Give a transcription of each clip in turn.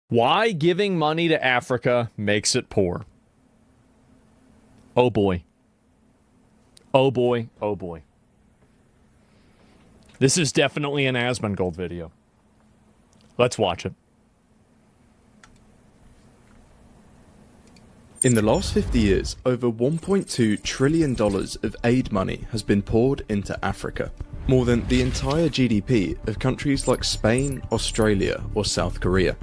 Why giving money to Africa makes it poor. Oh boy. Oh boy. Oh boy. This is definitely an Asmongold video. Let's watch it. In the last 50 years, over $1.2 trillion of aid money has been poured into Africa. More than the entire GDP of countries like Spain, Australia, or South Korea.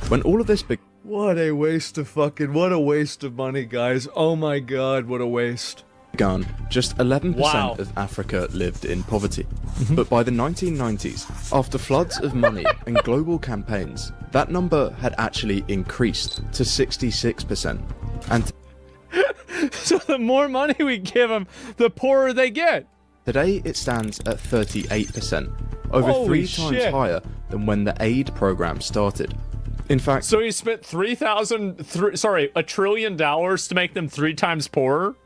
When all of this What a waste of money, guys. Oh my god, what a waste. began, just 11% of Africa lived in poverty. But by the 1990s, after floods of money and global campaigns, that number had actually increased to 66%. And So the more money we give them, the poorer they get. today it stands at 38%, over Holy 3 times shit. higher than when the aid program started. In fact, So he spent $1 trillion to make them 3 times poorer?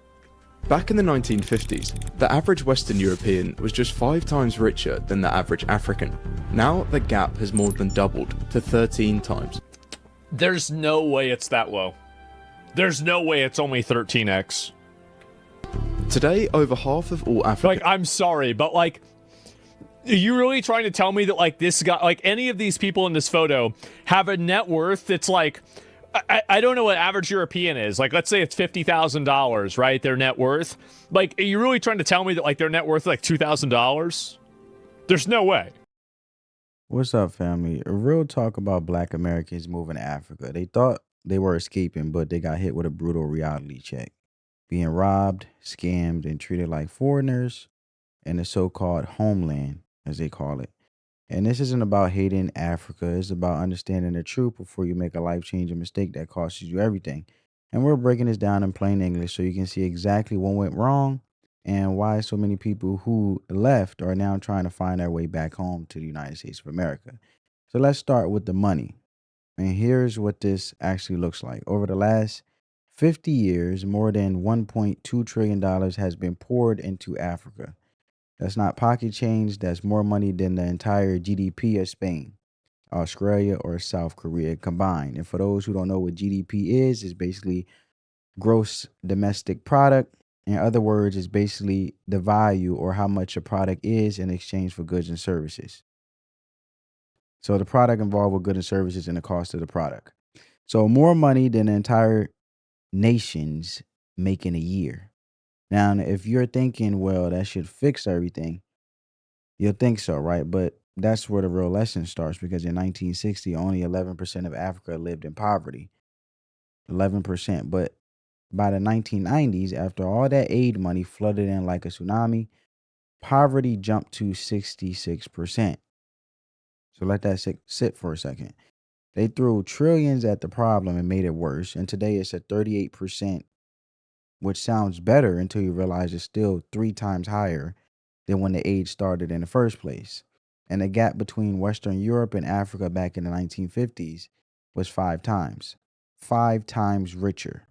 back in the 1950s, the average Western European was just 5 times richer than the average African. Now the gap has more than doubled to 13 times. There's no way it's that low. There's no way it's only 13x. Today, over half of all African Like, I'm sorry, but like, are you really trying to tell me that like this guy, like any of these people in this photo have a net worth that's like, I don't know what average European is. Like, let's say it's $50,000, right? Their net worth. Like, are you really trying to tell me that like their net worth is like $2,000? There's no way. What's up, family? A real talk about black Americans moving to Africa. They thought they were escaping, but they got hit with a brutal reality check. Being robbed, scammed, and treated like foreigners in the so-called homeland, as they call it. And this isn't about hating Africa. It's about understanding the truth before you make a life-changing mistake that costs you everything. And we're breaking this down in plain English so you can see exactly what went wrong and why so many people who left are now trying to find their way back home to the United States of America. So let's start with the money. And here's what this actually looks like. Over the last 50 years, more than $1.2 trillion has been poured into Africa. That's not pocket change. That's more money than the entire GDP of Spain, Australia, or South Korea combined. And for those who don't know what GDP is, it's basically gross domestic product. In other words, it's basically the value or how much a product is in exchange for goods and services. So the product involved with goods and services and the cost of the product. So more money than the entire nations make in a year. Now, if you're thinking, well, that should fix everything, you'll think so, right? But that's where the real lesson starts, because in 1960, only 11% of Africa lived in poverty. 11%. But by the 1990s, after all that aid money flooded in like a tsunami, poverty jumped to 66%. So let that sit for a second. They threw trillions at the problem and made it worse. And today it's at 38%, which sounds better until you realize it's still 3 times higher than when the aid started in the first place. And the gap between Western Europe and Africa back in the 1950s was 5 times. 5 times richer.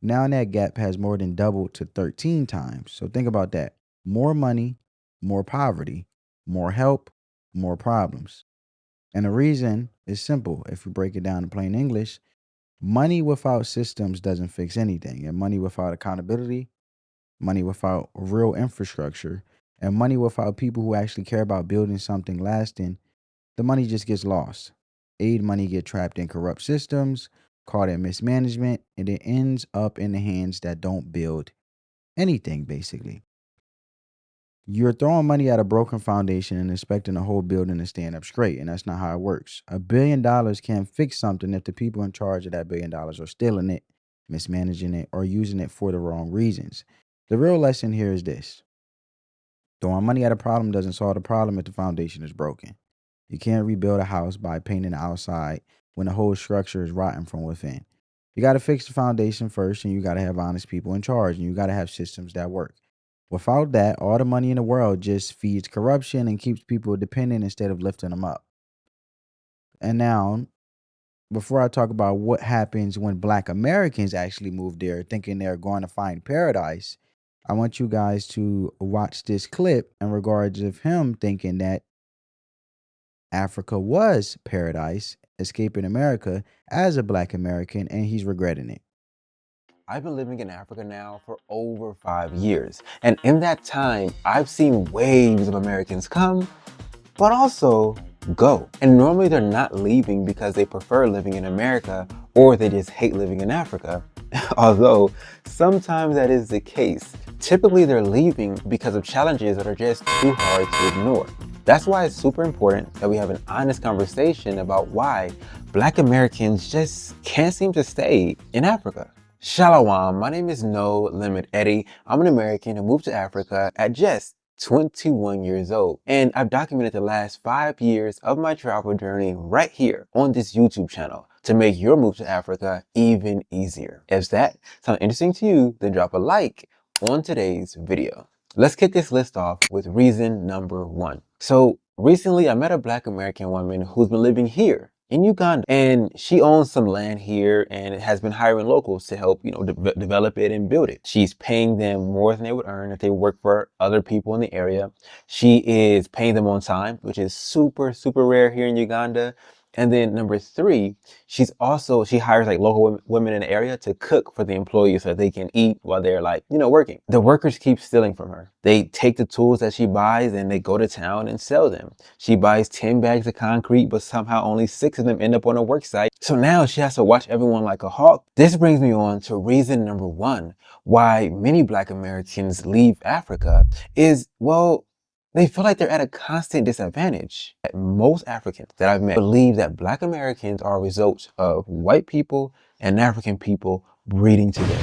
Now that gap has more than doubled to 13 times. So think about that. More money, more poverty, more help, more problems. And the reason is simple. If you break it down in plain English, money without systems doesn't fix anything. And money without accountability, money without real infrastructure, and money without people who actually care about building something lasting, the money just gets lost. Aid money get trapped in corrupt systems, caught in mismanagement, and it ends up in the hands that don't build anything, basically. You're throwing money at a broken foundation and expecting the whole building to stand up straight, and that's not how it works. $1 billion can't fix something if the people in charge of that $1 billion are stealing it, mismanaging it, or using it for the wrong reasons. The real lesson here is this. Throwing money at a problem doesn't solve the problem if the foundation is broken. You can't rebuild a house by painting the outside when the whole structure is rotten from within. You got to fix the foundation first, and you got to have honest people in charge, and you got to have systems that work. Without that, all the money in the world just feeds corruption and keeps people dependent instead of lifting them up. And now, before I talk about what happens when Black Americans actually move there thinking they're going to find paradise, I want you guys to watch this clip in regards of him thinking that Africa was paradise escaping America as a black American, and he's regretting it. I've been living in Africa now for over 5 years, and in that time, I've seen waves of Americans come, but also go. And normally they're not leaving because they prefer living in America or they just hate living in Africa, although sometimes that is the case. Typically they're leaving because of challenges that are just too hard to ignore. That's why it's super important that we have an honest conversation about why Black Americans just can't seem to stay in Africa. Shalom, my name is No Limit Eddie. I'm an American who moved to Africa at just 21 years old, and I've documented the last 5 years of my travel journey right here on this YouTube channel to make your move to Africa even easier. If that sounds interesting to you, then drop a like on today's video. Let's kick this list off with reason number 1. So recently I met a Black American woman who's been living here in Uganda, and she owns some land here and has been hiring locals to help, develop it and build it. She's paying them more than they would earn if they work for other people in the area. She is paying them on time, which is super, super rare here in Uganda. And then number 3, she hires like local women in the area to cook for the employees so that they can eat while they're working. The workers keep stealing from her. They take the tools that she buys and they go to town and sell them. She buys 10 bags of concrete, but somehow only 6 of them end up on a work site. So now she has to watch everyone like a hawk. This brings me on to reason number 1, why many Black Americans leave Africa is, well, they feel like they're at a constant disadvantage. Most Africans that I've met believe that Black Americans are a result of white people and African people breeding together.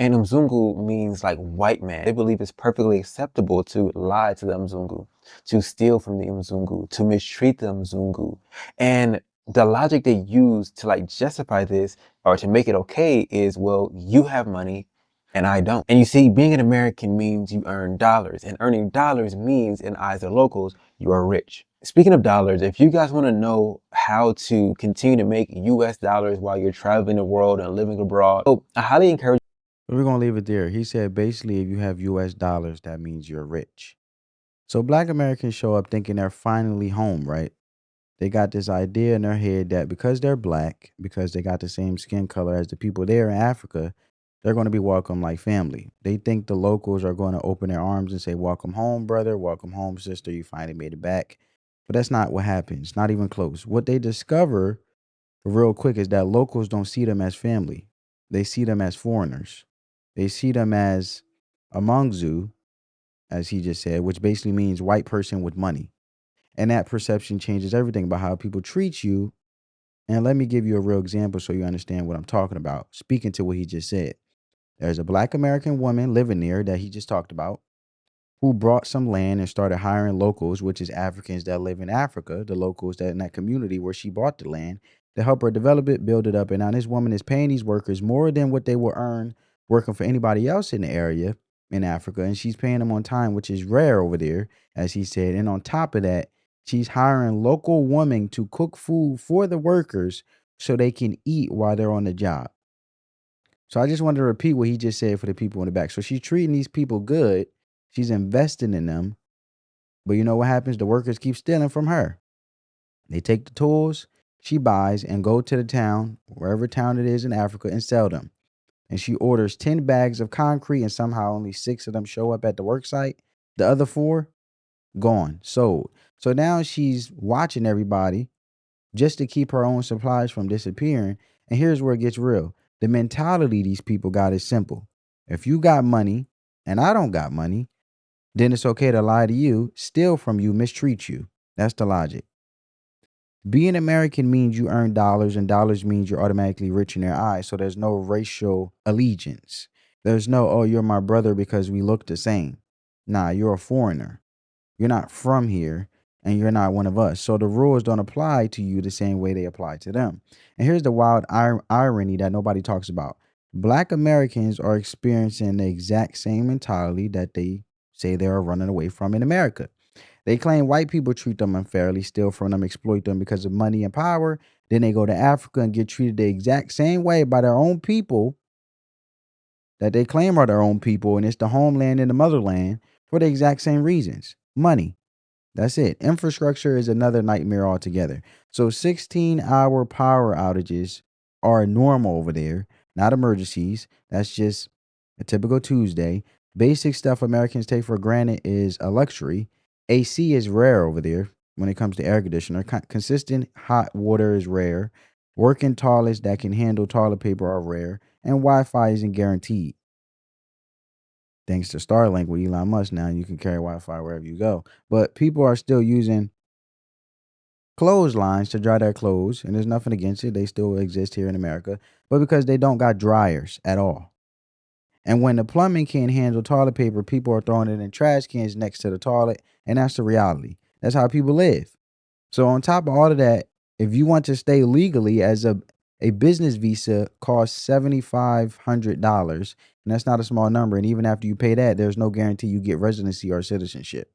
And Mzungu means like white man. They believe it's perfectly acceptable to lie to the Mzungu, to steal from the Mzungu, to mistreat the Mzungu. And the logic they use to justify this or to make it okay is, well, you have money and I don't. And you see, being an American means you earn dollars, and earning dollars means in eyes of locals, you are rich. Speaking of dollars, if you guys want to know how to continue to make US dollars while you're traveling the world and living abroad, so I highly encourage. We're going to leave it there. He said basically if you have US dollars, that means you're rich. So Black Americans show up thinking they're finally home, right? They got this idea in their head that because they're black, because they got the same skin color as the people there in Africa, they're going to be welcomed like family. They think the locals are going to open their arms and say, welcome home, brother. Welcome home, sister. You finally made it back. But that's not what happens. Not even close. What they discover real quick is that locals don't see them as family. They see them as foreigners. They see them as a mangzu, as he just said, which basically means white person with money. And that perception changes everything about how people treat you. And let me give you a real example so you understand what I'm talking about. Speaking to what he just said. There's a Black American woman living there that he just talked about who brought some land and started hiring locals, which is Africans that live in Africa, the locals that in that community where she bought the land, to help her develop it, build it up. And now this woman is paying these workers more than what they will earn working for anybody else in the area in Africa. And she's paying them on time, which is rare over there, as he said. And on top of that, she's hiring local women to cook food for the workers so they can eat while they're on the job. So I just wanted to repeat what he just said for the people in the back. So she's treating these people good. She's investing in them. But you know what happens? The workers keep stealing from her. They take the tools she buys and go to the town, wherever town it is in Africa, and sell them. And she orders 10 bags of concrete and somehow only 6 of them show up at the work site. The other 4, gone, sold. So now she's watching everybody just to keep her own supplies from disappearing. And here's where it gets real. The mentality these people got is simple. If you got money and I don't got money, then it's okay to lie to you, steal from you, mistreat you. That's the logic. Being American means you earn dollars, and dollars means you're automatically rich in their eyes. So there's no racial allegiance. There's no, oh, you're my brother because we look the same. Nah, you're a foreigner. You're not from here, and you're not one of us. So the rules don't apply to you the same way they apply to them. And here's the wild irony that nobody talks about. Black Americans are experiencing the exact same mentality that they say they are running away from in America. They claim white people treat them unfairly, steal from them, exploit them because of money and power. Then they go to Africa and get treated the exact same way by their own people that they claim are their own people, and it's the homeland and the motherland for the exact same reasons. Money. That's it. Infrastructure is another nightmare altogether. So 16-hour power outages are normal over there, not emergencies. That's just a typical Tuesday. Basic stuff Americans take for granted is a luxury. AC is rare over there when it comes to air conditioner. Consistent hot water is rare. Working toilets that can handle toilet paper are rare. And Wi-Fi isn't guaranteed. Thanks to Starlink with Elon Musk now, you can carry Wi-Fi wherever you go. But people are still using clotheslines to dry their clothes, and there's nothing against it. They still exist here in America, but because they don't got dryers at all. And when the plumbing can't handle toilet paper, people are throwing it in trash cans next to the toilet, and that's the reality. That's how people live. So on top of all of that, if you want to stay legally as a business visa costs $7,500, and that's not a small number. And even after you pay that, there's no guarantee you get residency or citizenship.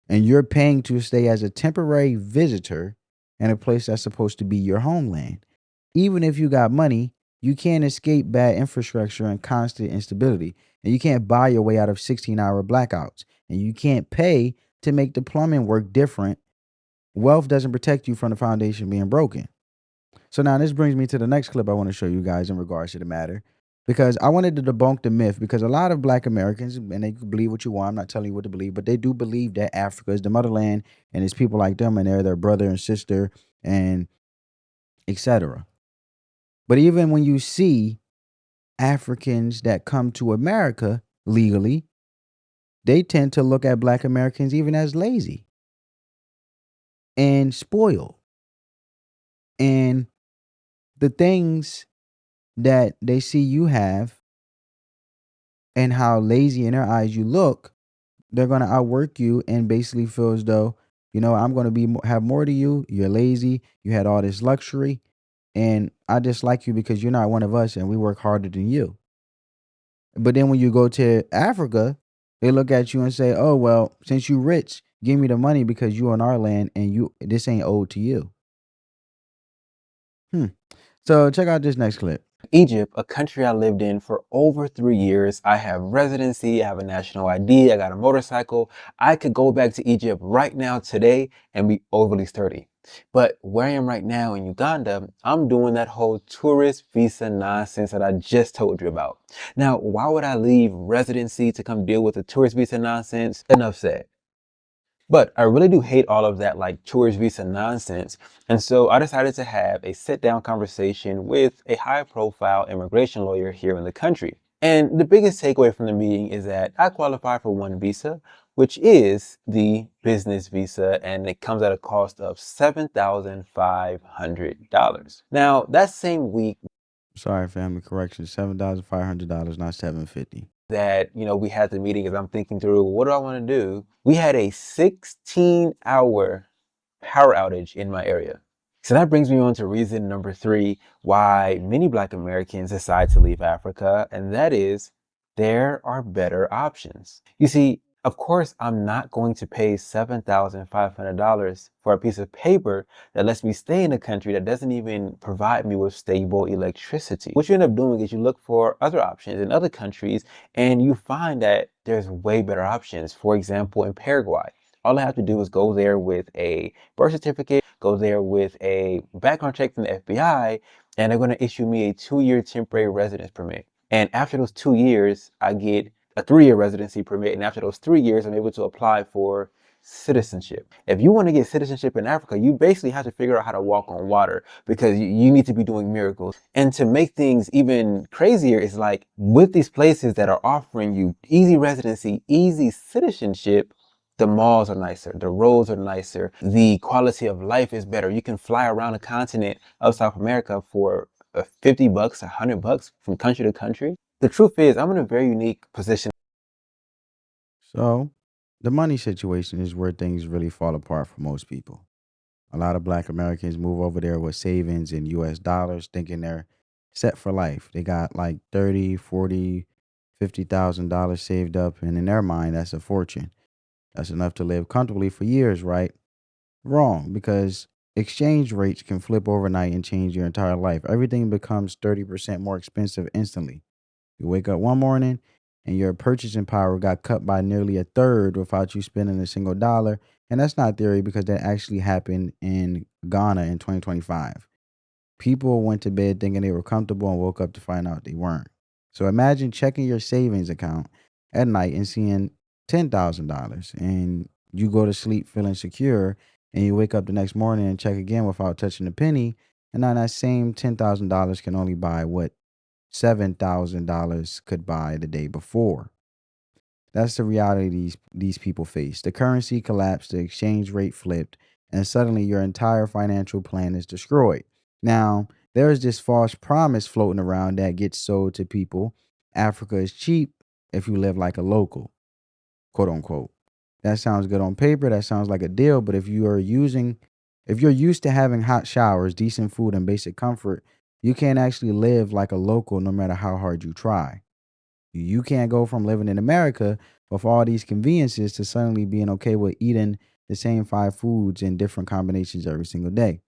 And you're paying to stay as a temporary visitor in a place that's supposed to be your homeland. Even if you got money, you can't escape bad infrastructure and constant instability. And you can't buy your way out of 16-hour blackouts. And you can't pay to make the plumbing work different. Wealth doesn't protect you from the foundation being broken. So now this brings me to the next clip I want to show you guys in regards to the matter. Because I wanted to debunk the myth, because a lot of Black Americans, and they can believe what you want, I'm not telling you what to believe, but they do believe that Africa is the motherland and it's people like them and they're their brother and sister and etc. But even when you see Africans that come to America legally, they tend to look at Black Americans even as lazy and spoiled. And the things that they see you have and how lazy in their eyes you look, they're going to outwork you and basically feel as though, I'm going to have more to you. You're lazy. You had all this luxury. And I dislike you because you're not one of us and we work harder than you. But then when you go to Africa, they look at you and say, oh, well, since you rich, give me the money because you on our land and this ain't owed to you. So check out this next clip. Egypt, a country I lived in for over 3 years. I have residency, I have a national ID, I got a motorcycle. I could go back to Egypt right now today and be overly sturdy. But where I am right now in Uganda, I'm doing that whole tourist visa nonsense that I just told you about. Now, why would I leave residency to come deal with the tourist visa nonsense? Enough said. But I really do hate all of that like tourist visa nonsense. And so I decided to have a sit down conversation with a high profile immigration lawyer here in the country. And the biggest takeaway from the meeting is that I qualify for one visa, which is the business visa, and it comes at a cost of $7,500. Now, that same week, Sorry, family correction, $7,500, not $750. that, we had the meeting, as I'm thinking through, what do I want to do? We had a 16-hour power outage in my area. So that brings me on to reason number 3 why many Black Americans decide to leave Africa, and that is there are better options. You see, of course, I'm not going to pay $7,500 for a piece of paper that lets me stay in a country that doesn't even provide me with stable electricity. What you end up doing is you look for other options in other countries and you find that there's way better options. For example, in Paraguay, all I have to do is go there with a birth certificate, go there with a background check from the FBI, and they're going to issue me a 2-year temporary residence permit. And after those 2 years, I get a 3-year residency permit. And after those 3 years, I'm able to apply for citizenship. If you want to get citizenship in Africa, you basically have to figure out how to walk on water because you need to be doing miracles. And to make things even crazier, is like with these places that are offering you easy residency, easy citizenship, the malls are nicer, the roads are nicer, the quality of life is better. You can fly around the continent of South America for $50, $100 from country to country. The truth is, I'm in a very unique position. So the money situation is where things really fall apart for most people. A lot of Black Americans move over there with savings in US dollars, thinking they're set for life. They got like 30, 40, $50,000 saved up, and in their mind, that's a fortune. That's enough to live comfortably for years, right? Wrong, because exchange rates can flip overnight and change your entire life. Everything becomes 30% more expensive instantly. You wake up one morning and your purchasing power got cut by nearly a third without you spending a single dollar. And that's not theory because that actually happened in Ghana in 2025. People went to bed thinking they were comfortable and woke up to find out they weren't. So imagine checking your savings account at night and seeing $10,000, and you go to sleep feeling secure, and you wake up the next morning and check again without touching a penny. And now that same $10,000 can only buy what $7,000 could buy the day before. That's the reality these people face. The currency collapsed, the exchange rate flipped, and suddenly your entire financial plan is destroyed. Now, there is this false promise floating around that gets sold to people. Africa is cheap if you live like a local, quote unquote. That sounds good on paper, that sounds like a deal, but if you're used to having hot showers, decent food, and basic comfort, you can't actually live like a local no matter how hard you try. You can't go from living in America with all these conveniences to suddenly being okay with eating the same 5 foods in different combinations every single day.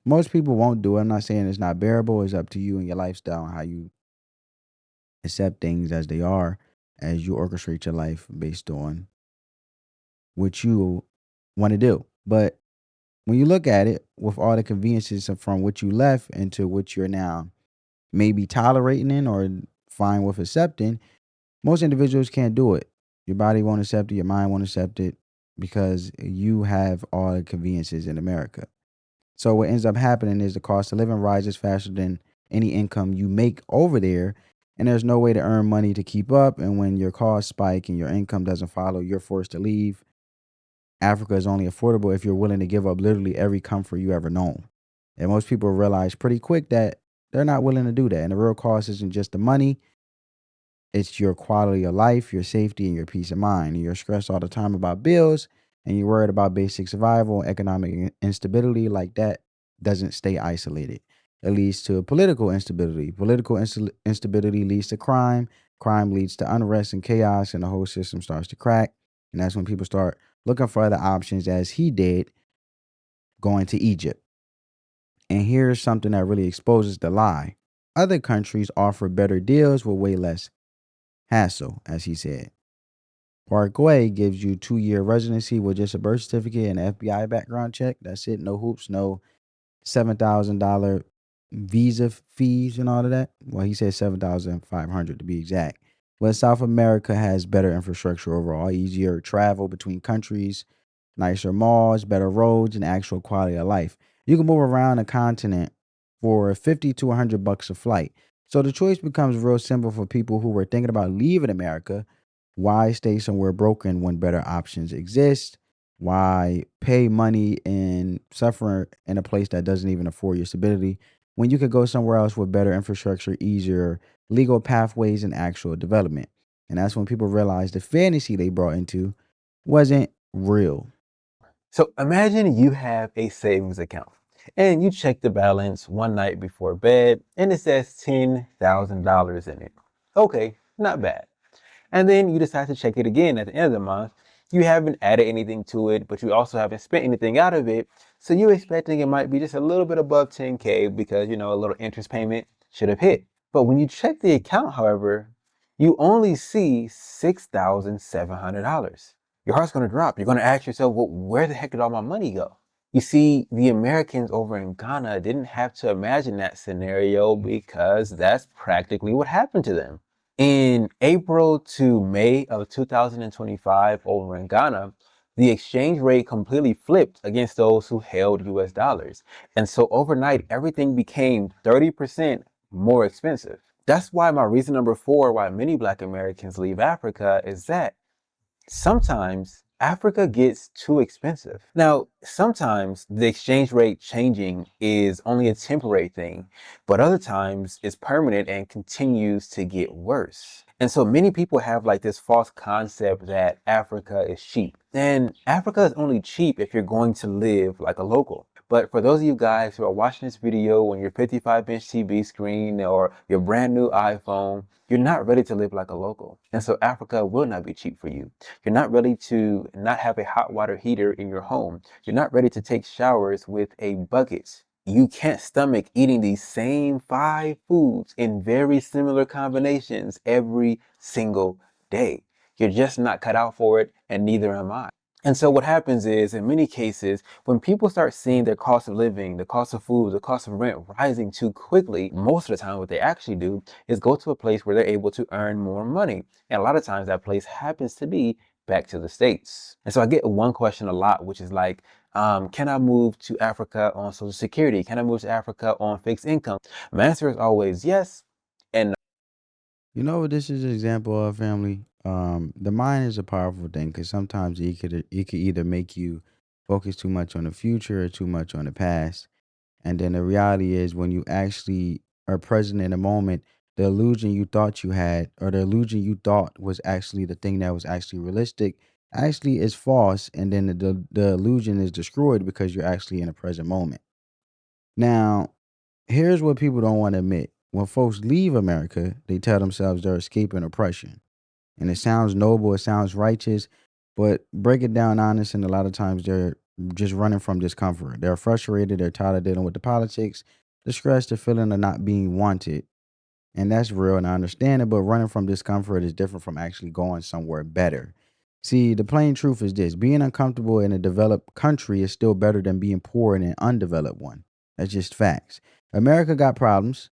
Most people won't do it. I'm not saying it's not bearable. It's up to you and your lifestyle and how you accept things as they are, as you orchestrate your life based on what you want to do. But when you look at it with all the conveniences from what you left into what you're now maybe tolerating in or fine with accepting, most individuals can't do it. Your body won't accept it, your mind won't accept it because you have all the conveniences in America. So what ends up happening is the cost of living rises faster than any income you make over there, and there's no way to earn money to keep up. And when your costs spike and your income doesn't follow, you're forced to leave. Africa is only affordable if you're willing to give up literally every comfort you ever known. And most people realize pretty quick that they're not willing to do that. And the real cost isn't just the money, it's your quality of life, your safety, and your peace of mind. And you're stressed all the time about bills, and you're worried about basic survival, economic instability. Like that doesn't stay isolated. It leads to political instability. Political instability leads to crime. Crime leads to unrest and chaos, and the whole system starts to crack. And that's when people start looking for other options, as he did, going to Egypt. And here's something that really exposes the lie. Other countries offer better deals with way less hassle, as he said. Paraguay gives you 2-year residency with just a birth certificate and an FBI background check. That's it. No hoops, no $7,000 visa fees and all of that. Well, he said 7,500 to be exact. But South America has better infrastructure overall, easier travel between countries, nicer malls, better roads, and actual quality of life. You can move around a continent for $50 to $100 a flight. So the choice becomes real simple for people who were thinking about leaving America. Why stay somewhere broken when better options exist? Why pay money and suffer in a place that doesn't even afford your stability when you could go somewhere else with better infrastructure, easier legal pathways, and actual development? And that's when people realize the fantasy they brought into wasn't real. So imagine you have a savings account and you check the balance one night before bed and it says $10,000 in it. Okay, not bad. And then you decide to check it again at the end of the month. You haven't added anything to it, but you also haven't spent anything out of it. So you're expecting it might be just a little bit above 10K because, a little interest payment should have hit. But when you check the account, however, you only see $6,700. Your heart's going to drop. You're going to ask yourself, well, where the heck did all my money go? You see, the Americans over in Ghana didn't have to imagine that scenario because that's practically what happened to them. In April to May of 2025 over in Ghana, the exchange rate completely flipped against those who held US dollars. And so overnight, everything became 30% more expensive. That's why my reason number 4 why many Black Americans leave Africa is that sometimes Africa gets too expensive. Now, sometimes the exchange rate changing is only a temporary thing, but other times it's permanent and continues to get worse. And so many people have like this false concept that Africa is cheap. And Africa is only cheap if you're going to live like a local. But for those of you guys who are watching this video on your 55-inch TV screen or your brand new iPhone, you're not ready to live like a local. And so Africa will not be cheap for you. You're not ready to not have a hot water heater in your home. You're not ready to take showers with a bucket. you can't stomach eating these same 5 foods in very similar combinations every single day. You're just not cut out for it, and neither am I. And so what happens is, in many cases, when people start seeing their cost of living, the cost of food, the cost of rent rising too quickly, most of the time what they actually do is go to a place where they're able to earn more money. And a lot of times that place happens to be back to the States. And so I get one question a lot, which is like, can I move to Africa on Social Security? Can I move to Africa on fixed income? My answer is always yes and no. You know what this is an example of, family? The mind is a powerful thing because sometimes it could either make you focus too much on the future or too much on the past. And then the reality is when you actually are present in the moment, the illusion you thought you had or the illusion you thought was actually the thing that was actually realistic actually is false. And then the illusion is destroyed because you're actually in a present moment. Now, here's what people don't want to admit. When folks leave America, they tell themselves they're escaping oppression. And it sounds noble, it sounds righteous, but break it down honest, and a lot of times they're just running from discomfort. They're frustrated, they're tired of dealing with the politics, the stress, the feeling of not being wanted. And that's real and I understand it, but running from discomfort is different from actually going somewhere better. See, the plain truth is this: being uncomfortable in a developed country is still better than being poor in an undeveloped one. That's just facts. America got problems.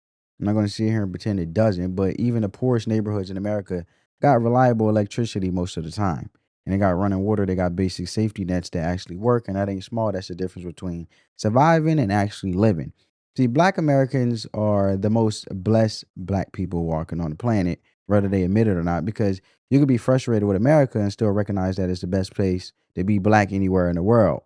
I'm not going to sit here and pretend it doesn't, but even the poorest neighborhoods in America got reliable electricity most of the time. And they got running water, they got basic safety nets that actually work, and that ain't small. That's the difference between surviving and actually living. See, black Americans are the most blessed black people walking on the planet, whether they admit it or not, because you could be frustrated with America and still recognize that it's the best place to be black anywhere in the world.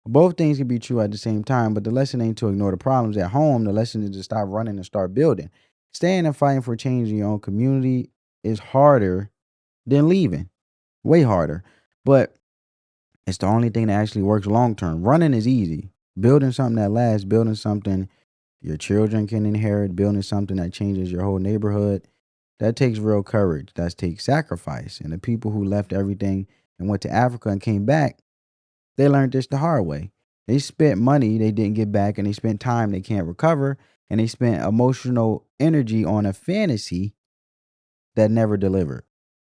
Both things can be true at the same time, but the lesson ain't to ignore the problems at home. The lesson is to stop running and start building. Staying and fighting for change in your own community is harder than leaving, way harder. But it's the only thing that actually works long term. Running is easy. Building something that lasts, building something your children can inherit, building something that changes your whole neighborhood, that takes real courage. That takes sacrifice. And the people who left everything and went to Africa and came back, they learned this the hard way. They spent money they didn't get back, and they spent time they can't recover, and they spent emotional energy on a fantasy that never delivered.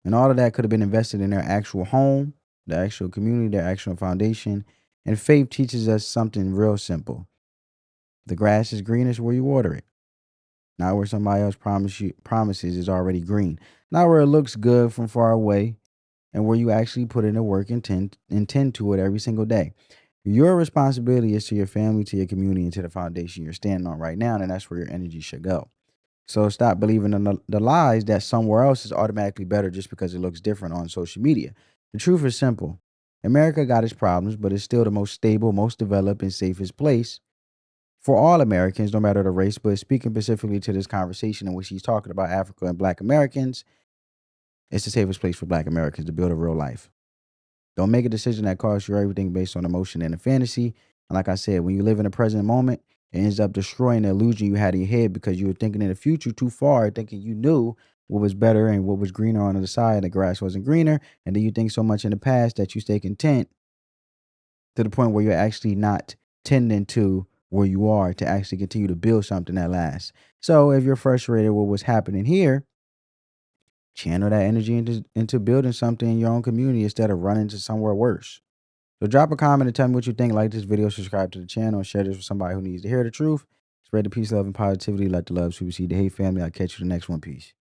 And all of that could have been invested in their actual home, their actual community, their actual foundation. And faith teaches us something real simple: the grass is greenest where you water it, not where somebody else promises is already green, not where it looks good from far away, and where you actually put in the work and tend to it every single day. Your responsibility is to your family, to your community, and to the foundation you're standing on right now, and that's where your energy should go. So stop believing in the lies that somewhere else is automatically better just because it looks different on social media. The truth is simple. America got its problems, but it's still the most stable, most developed, and safest place for all Americans, no matter the race. But speaking specifically to this conversation in which he's talking about Africa and Black Americans, it's the safest place for Black Americans to build a real life. Don't make a decision that costs you everything based on emotion and a fantasy. And like I said, when you live in the present moment, it ends up destroying the illusion you had in your head because you were thinking in the future too far, thinking you knew what was better and what was greener on the other side, and the grass wasn't greener. And then you think so much in the past that you stay content to the point where you're actually not tending to where you are to actually continue to build something that lasts. So if you're frustrated with what's happening here, channel that energy into building something in your own community instead of running to somewhere worse. So drop a comment and tell me what you think. Like this video, subscribe to the channel, and share this with somebody who needs to hear the truth. Spread the peace, love, and positivity. Let the love supersede the hate, family. I'll catch you the next one. Peace.